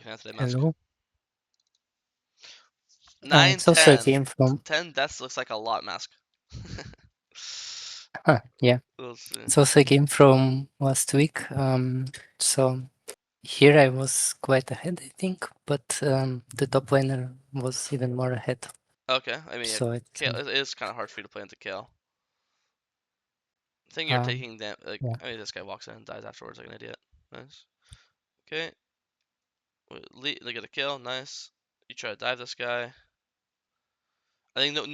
fan today, Mask. Hello. 9, It's also a 10. game from 10 deaths looks like a lot, Mask. yeah. We'll see. It's also a game from last week. So here I was quite ahead, I think, but the top laner was even more ahead. Okay, I mean, yeah, So it's Kale, it is kind of hard for you to play into Kale. I think you're taking that, like, yeah. I mean, this guy walks in and dies afterwards like an idiot. Nice. Okay. Look at the kill, nice. You try to dive this guy. I think no,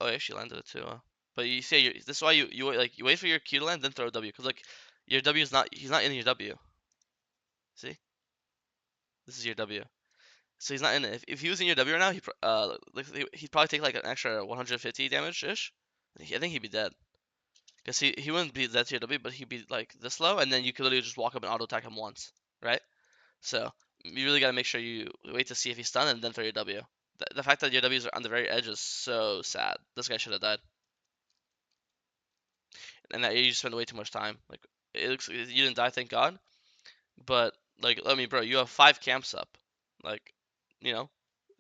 oh, he actually landed it too. But you see, this is why you wait for your Q to land, then throw a W, because like your W is not, he's not in your W. See, this is your W, so he's not in it. If he was in your W right now, he'd probably take like an extra 150 damage ish. I think he'd be dead, because he wouldn't be dead to your W, but he'd be like this low, and then you could literally just walk up and auto attack him once, right? So you really gotta make sure you wait to see if he's stunned and then throw your W. The fact that your W's are on the very edge is so sad. This guy should have died, and that you just spent way too much time. Like it looks, you didn't die, thank God. But like, I mean, bro, you have 5 camps up. Like, you know,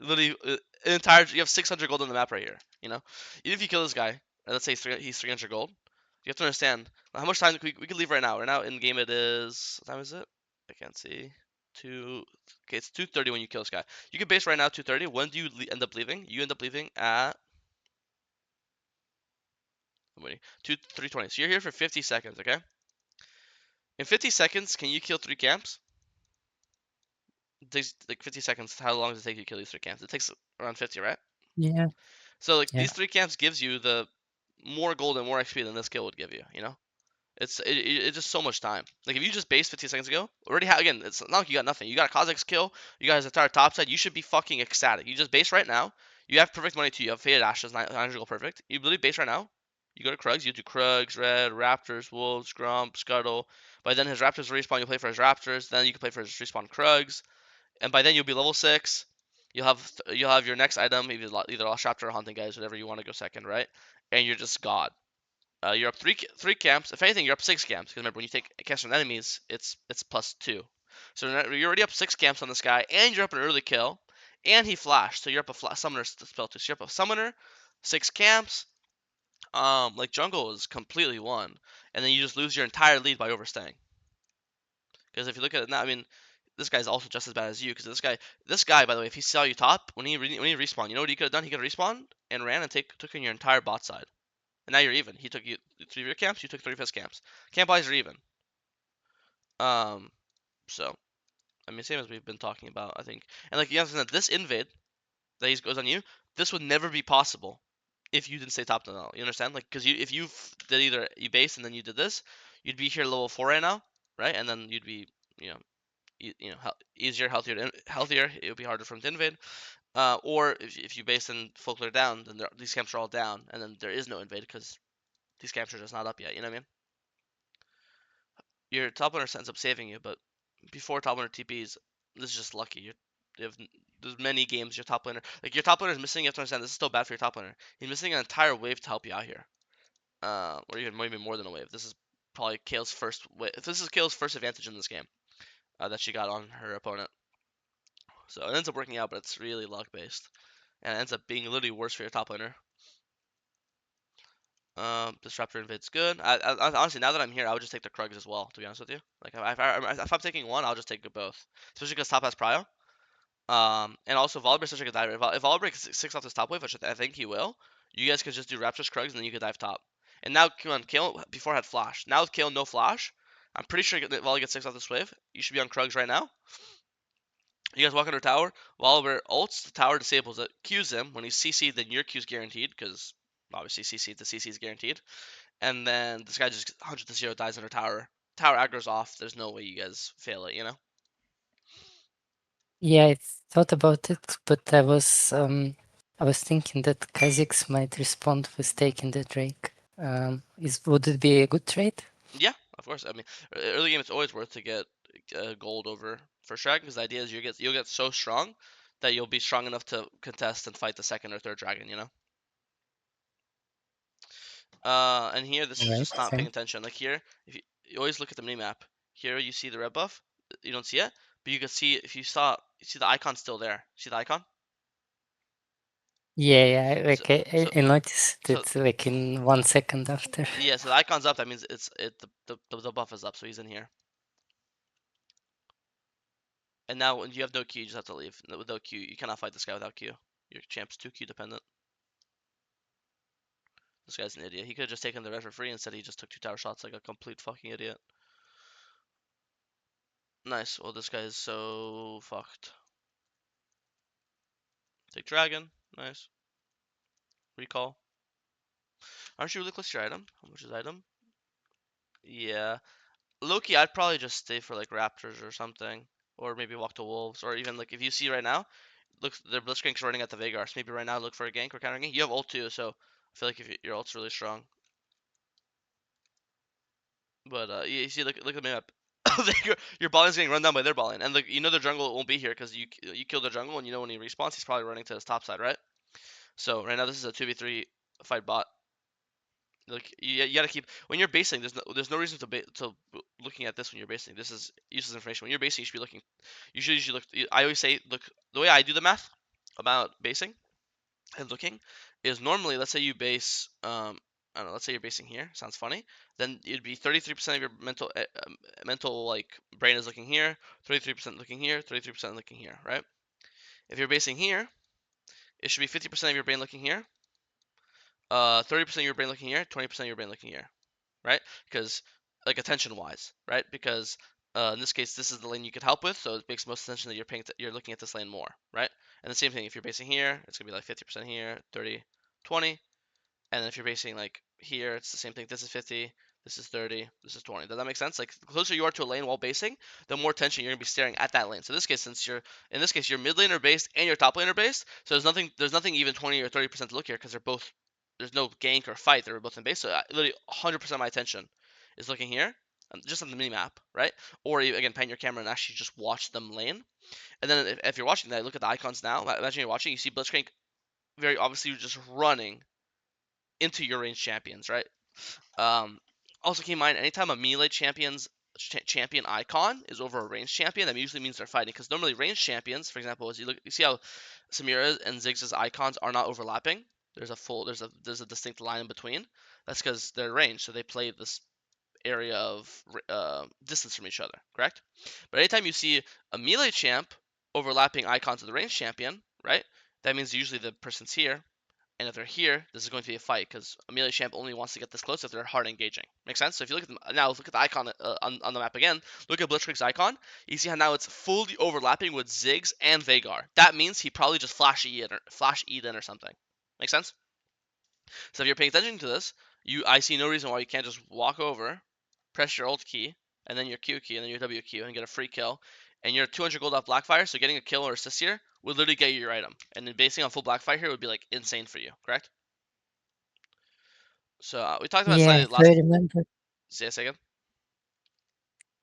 literally an entire. You have 600 gold on the map right here. You know, even if you kill this guy, let's say he's 300 gold. You have to understand how much time we could leave right now. Right now in game it is. What time is it? I can't see. Two. Okay, it's 2:30 when you kill this guy. You can base right now 2:30. When do you end up leaving? You end up leaving at. I'm waiting. 3:20. So you're here for 50 seconds. Okay. In 50 seconds, can you kill 3 camps? It takes like 50 seconds. How long does it take you to kill these 3 camps? It takes around 50, right? Yeah. So like Yeah. these 3 camps gives you the more gold and more XP than this kill would give you. You know, it's just so much time. Like if you just base 15 seconds ago, already again, it's not like you got nothing. You got a Khazix kill. You got his entire top side. You should be fucking ecstatic. You just base right now. You have perfect money too. You have faded ashes, 900 gold perfect. You literally base right now. You go to Krugs. You do Krugs, Red, Raptors, Wolves, Grump, Scuttle. By then his Raptors respawn. You play for his Raptors. Then you can play for his respawn Krugs, and by then you'll be level 6. You'll have your next item, either Lost Raptor or Hunting Guys, whatever you want to go second, right? And you're just God. You're up three camps. If anything, you're up 6 camps. Because remember, when you take camps from enemies, it's +2. So you're already up 6 camps on this guy, and you're up an early kill, and he flashed. So you're up a summoner spell too. So you're up a summoner, 6 camps. Like jungle is completely won, and then you just lose your entire lead by overstaying. Because if you look at it now, I mean, this guy's also just as bad as you. Because this guy, by the way, if he saw you top when he respawned, you know what he could have done? He could have respawned and ran and took in your entire bot side, and now you're even. He took you 3 of your camps, you took 3 of his camps. Camp wise, are even. Um, so I mean, same as we've been talking about, I think. And like you understand that this invade that he goes on you, this would never be possible if you didn't stay top to all. You understand? Like, because if you did either you base and then you did this, you'd be here level 4 right now, right? And then you'd be, you know, easier, healthier. It would be harder for him to invade. Or if you base and folklore down, then these camps are all down, and then there is no invade because these camps are just not up yet. You know what I mean? Your top laner ends up saving you, but before top laner TPs, this is just lucky. You have there's many games your top laner, like your top laner is missing. You have to understand this is still bad for your top laner. He's missing an entire wave to help you out here, or even maybe more than a wave. This is probably Kale's first wave. This is Kale's first advantage in this game that she got on her opponent. So it ends up working out, but it's really luck based, and it ends up being literally worse for your top laner. Disruptor invade's good. Honestly, now that I'm here, I would just take the Krugs as well. To be honest with you, like if I'm taking one, I'll just take both. Especially because top has prio. And also Volibear's such a good diver. If Volibear can 6 off this top wave, which I think he will, you guys could just do Raptors Krugs and then you could dive top. And now, come on, Kale before had flash. Now with Kale no flash, I'm pretty sure that Volibear gets 6 off this wave. You should be on Krugs right now. You guys walk under tower. Volibear ults, the tower disables it, Qs him. When he's CC'd, then your Q's guaranteed, because obviously CC to CC is guaranteed. And then this guy just 100 to 0 dies under tower. Tower aggro's off. There's no way you guys fail it, you know? Yeah, I thought about it, but I was thinking that Khazix might respond with taking the Drake. Would it be a good trade? Yeah, of course. I mean, early game it's always worth to get gold over first dragon, because the idea is you'll get so strong that you'll be strong enough to contest and fight the second or third dragon, you know? And here this is Right. just not paying attention. Like here, if you always look at the mini map, here you see the red buff. You don't see it, but you can see if you saw You see the icon still there. See the icon? Yeah, yeah, So like I, so I I noticed so it like in 1 second after. yeah. So the icon's up. That means the buff is up. So he's in here. And now when you have no Q, you just have to leave. With no Q, you cannot fight this guy without Q. Your champ's 2 Q dependent. This guy's an idiot. He could have just taken the red for free. Instead, he just took 2 tower shots like a complete fucking idiot. Nice. Well, this guy is so fucked. Take dragon. Nice. Recall. Aren't you really close to your item? How much is item? Yeah. Loki, I'd probably just stay for like raptors or something, or maybe walk to wolves, or even like if you see right now, look, the Blitzcrank's running at the Vagar. So maybe right now look for a gank or counter gank. You have ult too, so I feel like if your ult's really strong. But you see, look at the map. Your balling's getting run down by their balling, and you know their jungle won't be here because you killed their jungle, and you know when he respawns, he's probably running to his top side, right? So right now this is a 2v3 fight bot. Like you gotta keep when you're basing. There's no reason to looking at this when you're basing. This is useless information. When you're basing, you should be looking. You should usually look. I always say look the way I do the math about basing and looking is normally, let's say you base I don't know, let's say you're basing here, sounds funny, then it'd be 33% of your mental like brain is looking here, 33% looking here, 33% looking here, right? If you're basing here, it should be 50% of your brain looking here, 30% of your brain looking here, 20% of your brain looking here, right? Because like attention wise, right? Because in this case, this is the lane you could help with, so it makes most attention that you're looking at this lane more, right? And the same thing if you're basing here, it's gonna be like 50% here, 30, 20, and then if you're basing like here, it's the same thing. This is 50, this is 30, this is 20. Does that make sense? Like the closer you are to a lane while basing, the more attention you're gonna be staring at that lane. So in this case, since you're in this case, you're mid laner based and you're top laner based, so there's nothing even 20 or 30% to look here because they're both there's no gank or fight. They're both in base. So literally 100% of my attention is looking here, just on the mini map, right? Or again, pan your camera and actually just watch them lane. And then if you're watching that, look at the icons now. Imagine you're watching, you see Blitzcrank very obviously just running into your range champions, right? Um, also keep in mind, anytime a melee champion icon is over a ranged champion, that usually means they're fighting. Because normally ranged champions, for example, as you see how Samira and Ziggs' icons are not overlapping. There's a distinct line in between. That's because they're ranged, so they play this area of distance from each other, correct? But anytime you see a melee champ overlapping icons of the ranged champion, right? That means usually the person's here, and if they're here, this is going to be a fight because Amelia Champ only wants to get this close if they're hard engaging. Make sense? So if you look at them now, look at the icon on the map again. Look at Blitzkrieg's icon. You see how now it's fully overlapping with Ziggs and Vagar. That means he probably just flash E'd in or something. Make sense? So if you're paying attention to this, I see no reason why you can't just walk over, press your Alt key, and then your Q key, and then your W key, and get a free kill. And you're 200 gold off Blackfire, so getting a kill or assist here would literally get you your item. And then basing on full Blackfire here would be like insane for you, correct? So we talked about Yeah, slightly if I last. remember, Say a second.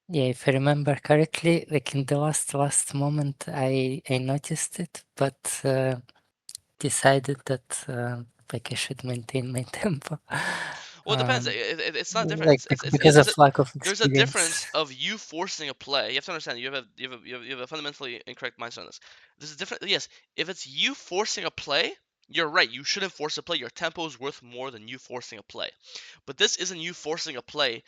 yeah, if I remember correctly, like in the last moment, I noticed it, but decided that like I should maintain my tempo. Well, it depends. Um, It's not different. like because of lack of There's a difference experience. of you forcing a play. You have to understand. You have a fundamentally incorrect mindset on this. There's a different. Yes, if it's you forcing a play, you're right. You shouldn't force a play. Your tempo is worth more than you forcing a play. But this isn't you forcing a play.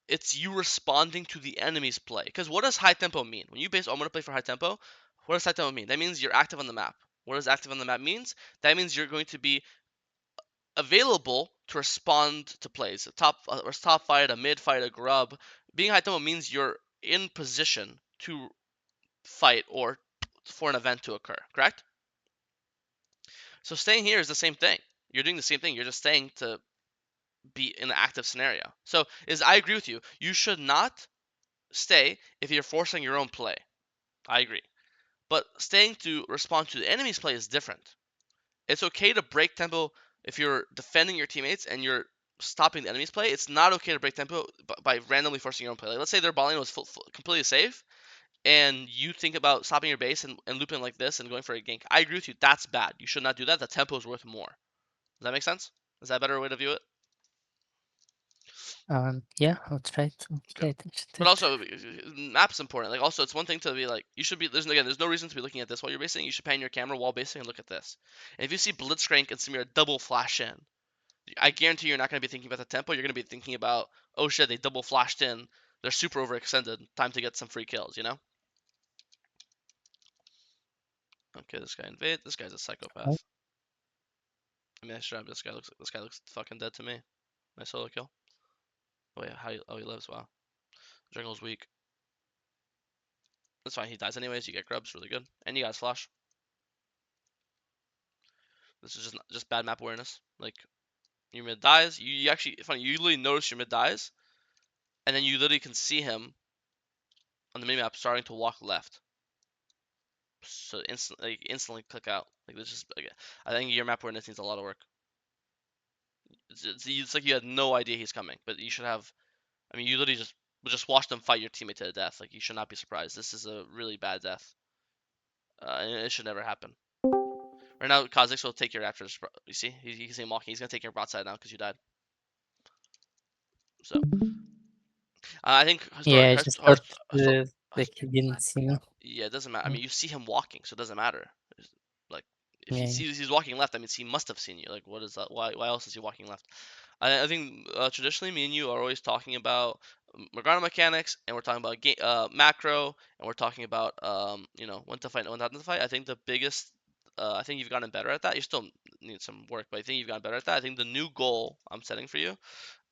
It's you responding to the enemy's play. Because what does high tempo mean? When you base, oh, I'm gonna play for high tempo. What does high tempo mean? That means you're active on the map. What does active on the map means? That means you're going to be available to respond to plays. A top fight, a mid fight, a grub. Being high tempo means you're in position to fight or for an event to occur. Correct? So staying here is the same thing. You're doing the same thing. You're just staying to be in an active scenario. So I agree with you. You should not stay if you're forcing your own play. I agree. But staying to respond to the enemy's play is different. It's okay to break tempo if you're defending your teammates and you're stopping the enemy's play. It's not okay to break tempo by randomly forcing your own play. Like, let's say their ball lane was completely safe, and you think about stopping your base and looping like this and going for a gank. I agree with you. That's bad. You should not do that. The tempo is worth more. Does that make sense? Is that a better way to view it? Yeah, I'll try to Okay. pay attention to But it. also, map's important. Like, also, it's one thing to be like, you should be. There's no reason to be looking at this while you're basing. You should pan your camera while basing and look at this. And if you see Blitzcrank and Samir double flash in, I guarantee you're not going to be thinking about the tempo. You're going to be thinking about, oh shit, they double flashed in. They're super overextended. Time to get some free kills. You know? Okay, this guy invade. This guy's a Oh, psychopath. I mean, I should have this guy looks fucking dead to me. Nice solo kill. Oh yeah, oh he lives. Wow. Jungle's weak. That's fine. He dies anyways. You get grubs, really good, and you guys flash. This is just bad map awareness. Like, your mid dies. You actually funny. You literally notice your mid dies, and then you literally can see him on the minimap starting to walk left. So instantly click out. Like, this is like, I think your map awareness needs a lot of work. It's like you had no idea he's coming, but you should have. I mean, you literally just watch them fight your teammate to the death. Like, you should not be surprised. This is a really bad death, and it should never happen. Right now, Khazix will take your raptors. You see, he's walking. He's gonna take your broadside now because you died. So I think yeah, I just thought like he didn't see me. yeah, it doesn't matter. I Mm, mean, you see him walking, so it doesn't matter. Like, if he yeah, sees he's walking left, that means he must have seen you. Like, what is that? Why else is he walking left? I think traditionally, me and you are always talking about Morgana mechanics, and we're talking about macro, and we're talking about when to fight and when not to fight. I think the biggest, I think you've gotten better at that. You still need some work, but I think you've gotten better at that. I think the new goal I'm setting for you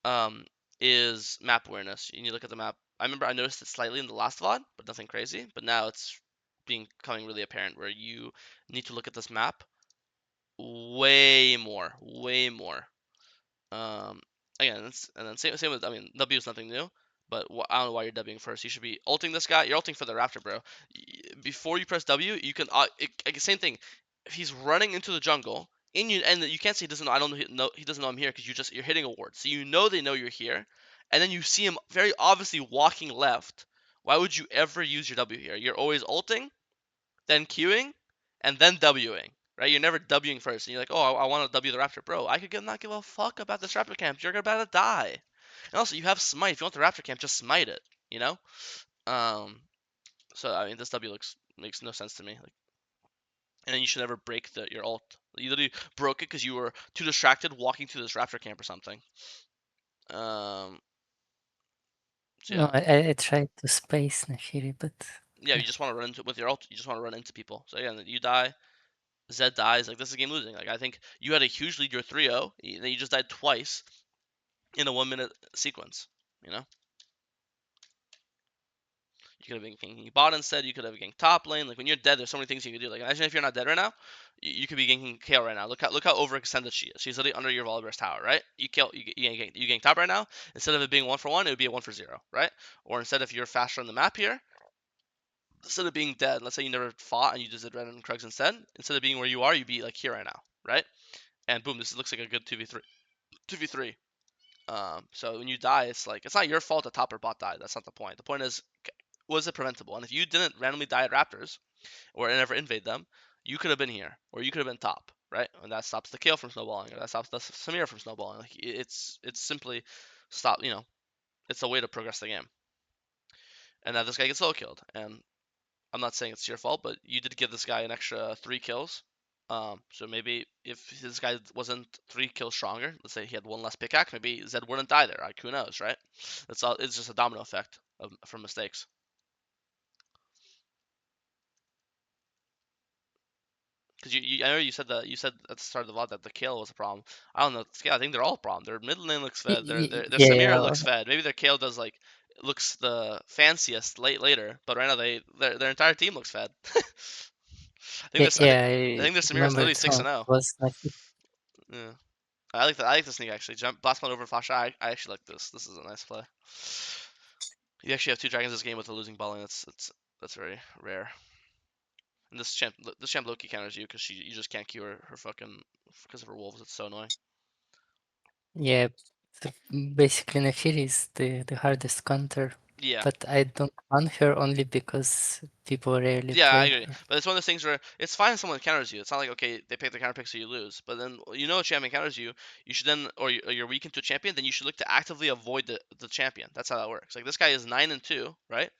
um, is map awareness. You need to look at the map. I remember I noticed it slightly in the last VOD, but nothing crazy. But now it's becoming really apparent where you need to look at this map way more, way more. Um, Again, and then same with, I mean, W is nothing new, but I don't know why you're Wing first. You should be ulting this guy. You're ulting for the Raptor, bro. Before you press W, you can same thing. If he's running into the jungle, and you can't say he doesn't know. I don't know. He doesn't know I'm here because you're hitting a ward, so you know they know you're here, and then you see him very obviously walking left. Why would you ever use your W here? You're always ulting, then Qing, and then Wing, right? You're never Wing first, and you're like, oh, I want to W the Raptor. Bro, I could not give a fuck about this Raptor camp. You're about to die. And also, you have Smite. If you want the Raptor camp, just Smite it, you know? Um, so, I mean, this W makes no sense to me. Like, and then you should never break your ult. You literally broke it because you were too distracted walking to this Raptor camp or something. Um, so no, yeah. I tried to space Nefiri, but Yeah, you just want to run into with your ult. You just want to run into people. So again, you die. Zed dies. Like, this is game losing. Like, I think you had a huge lead. You're 3-0. Then you just died twice in a 1 minute sequence. You know, you could have been ganking bot instead. You could have ganked top lane. Like, when you're dead, there's so many things you can do. Like, imagine if you're not dead right now, you could be ganking KO right now. Look how overextended she is. She's literally under your Volibear's tower, right? You gank top right now. Instead of it being 1-for-1, it would be a 1-for-0, right? Or instead, if you're faster on the map here, instead of being dead, let's say you never fought and you just did Red and Krugs instead of being where you are, you'd be like here right now, right? And boom, this looks like a good 2v3. 2v3. So when you die, it's like, it's not your fault the top or bot died. That's not the point. The point is, was it preventable? And if you didn't randomly die at Raptors or never invade them, you could have been here or you could have been top, right? And that stops the Kale from snowballing or that stops the Samir from snowballing. Like, it's simply stop. It's a way to progress the game. And now this guy gets solo killed, and I'm not saying it's your fault, but you did give this guy an extra 3 kills. So maybe if this guy wasn't 3 kills stronger, let's say he had one less pickaxe, maybe Zed wouldn't die there. Like, who knows, right? It's all. It's just a domino effect from mistakes. Because I know you said at the start of the VOD that the kale was a problem. I don't know. Scale, I think they're all a problem. Their middle lane looks fed. Their Samira yeah, looks fed. Maybe their kale does like looks the fanciest later, but right now their entire team looks fed. yeah, yeah, I I think their Samira is literally remembered six how and it 0. was like. Yeah. I like that. I like the sneak actually. Jump blast mode over Fasha. I actually like this. This is a nice play. You actually have 2 dragons this game with a losing balling. That's very rare. And this champ Loki counters you because you just can't Q her fucking because of her wolves. It's so annoying. Yeah, basically Nefiri is the hardest counter Yeah. but I don't want her only because people rarely Yeah, I play agree. her. But it's one of those things where it's fine if someone counters you. It's not like, okay, they pick the counter pick so you lose. But then a champion counters you, you should then, or you're weak into a champion, then you should look to actively avoid the champion. That's how that works. Like this guy is 9-2, right?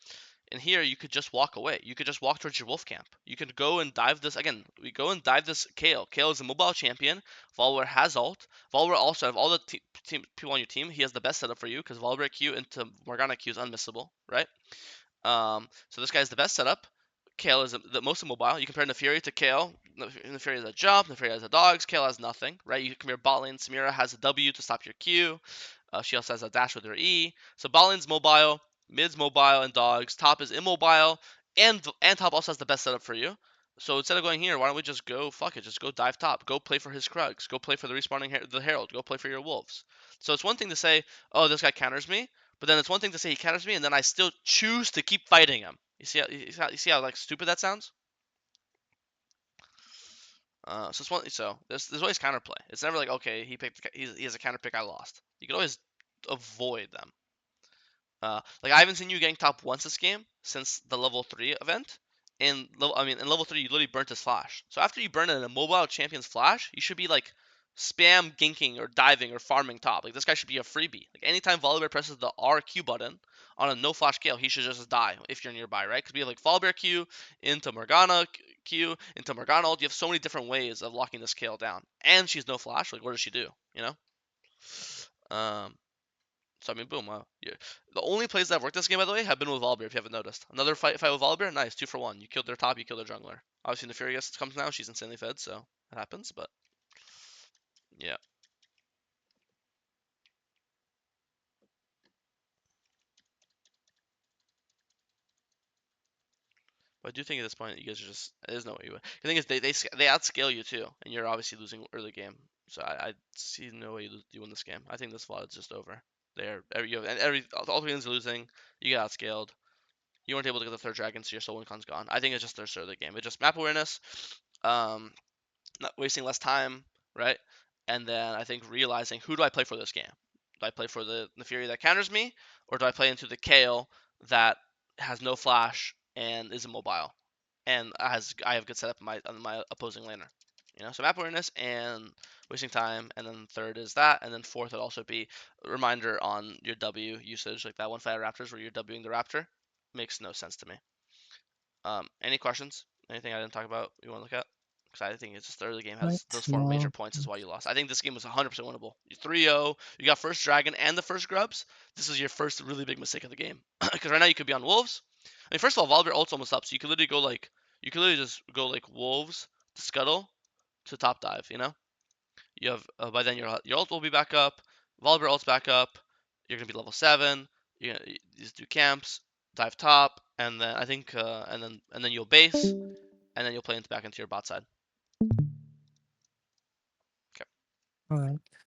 And here you could just walk away. You could just walk towards your wolf camp. You could go and dive this again. We go and dive this Kale. Kale is a mobile champion. Volibear has ult. Volibear also, out of all the people on your team, he has the best setup for you because Volibear Q into Morgana Q is unmissable, right? So this guy's the best setup. Kale is the most immobile. You compare Neferi to Kale. Neferi has a jump. Neferi has a dogs. Kale has nothing, right? You compare bot lane. Samira has a W to stop your Q. She also has a dash with her E. So bot lane's mobile, mid's mobile, and dogs. Top is immobile, and top also has the best setup for you. So instead of going here, why don't we just go fuck it? Just go dive top. Go play for his Krugs. Go play for the respawning the Herald. Go play for your wolves. So it's one thing to say, oh, this guy counters me, but then it's one thing to say he counters me, and then I still choose to keep fighting him. You see how like stupid that sounds? So it's one. So there's always counterplay. It's never like, okay, he has a counter pick, I lost. You can always avoid them. Like I haven't seen you getting top once this game since the level 3 event. In level 3 you literally burnt his flash. So after you burn an immobile champion's flash, you should be like spam ganking or diving or farming top. Like this guy should be a freebie. Like anytime Volibear presses the RQ button on a no flash Gale, he should just die if you're nearby, right? Because we have like Volibear Q into Morgana Q into Morgana ult. You have so many different ways of locking this Kale down. And she's no flash. Like what does she do? You know? Um, so I mean, boom. Yeah. The only plays that have worked this game, by the way, have been with Volibear. If you haven't noticed, another fight with Volibear, nice, 2 for 1. You killed their top, you killed their jungler. Obviously, Nefarious comes now. She's insanely fed, so it happens. But yeah, but I do think at this point you guys are just there's no way you win. The thing is, they outscale you too, and you're obviously losing early game. So I see no way you win this game. I think this VOD is just over. There, every all three lanes are losing. You get outscaled. You weren't able to get the third dragon, so your soul wincon's gone. I think it's just their start of the game. It's just map awareness. Um, not wasting less time, right? And then I think realizing who do I play for this game? Do I play for the Fury that counters me, or do I play into the Kale that has no flash and is immobile, and I have good setup on my opposing laner? So map awareness and wasting time, and then third is that, and then fourth would also be a reminder on your W usage, like that one fight Raptors where you're Wing the Raptor. Makes no sense to me. Any questions? Anything I didn't talk about you want to look at? Because I think it's just the early game has Right? those four major No. points is why you lost. I think this game was 100% winnable. You 3-0, you got first dragon and the first grubs. This is your first really big mistake of the game. Because right now you could be on wolves. I mean, first of all, Volibear ult's almost up, so you could literally go like just go like wolves to scuttle to top dive. You have by then your ult will be back up. Volibear ult's back up. You're gonna be level 7. You're gonna just do camps, dive top, and then I think and then you'll base, and then you'll play back into your bot side. Okay. Alright.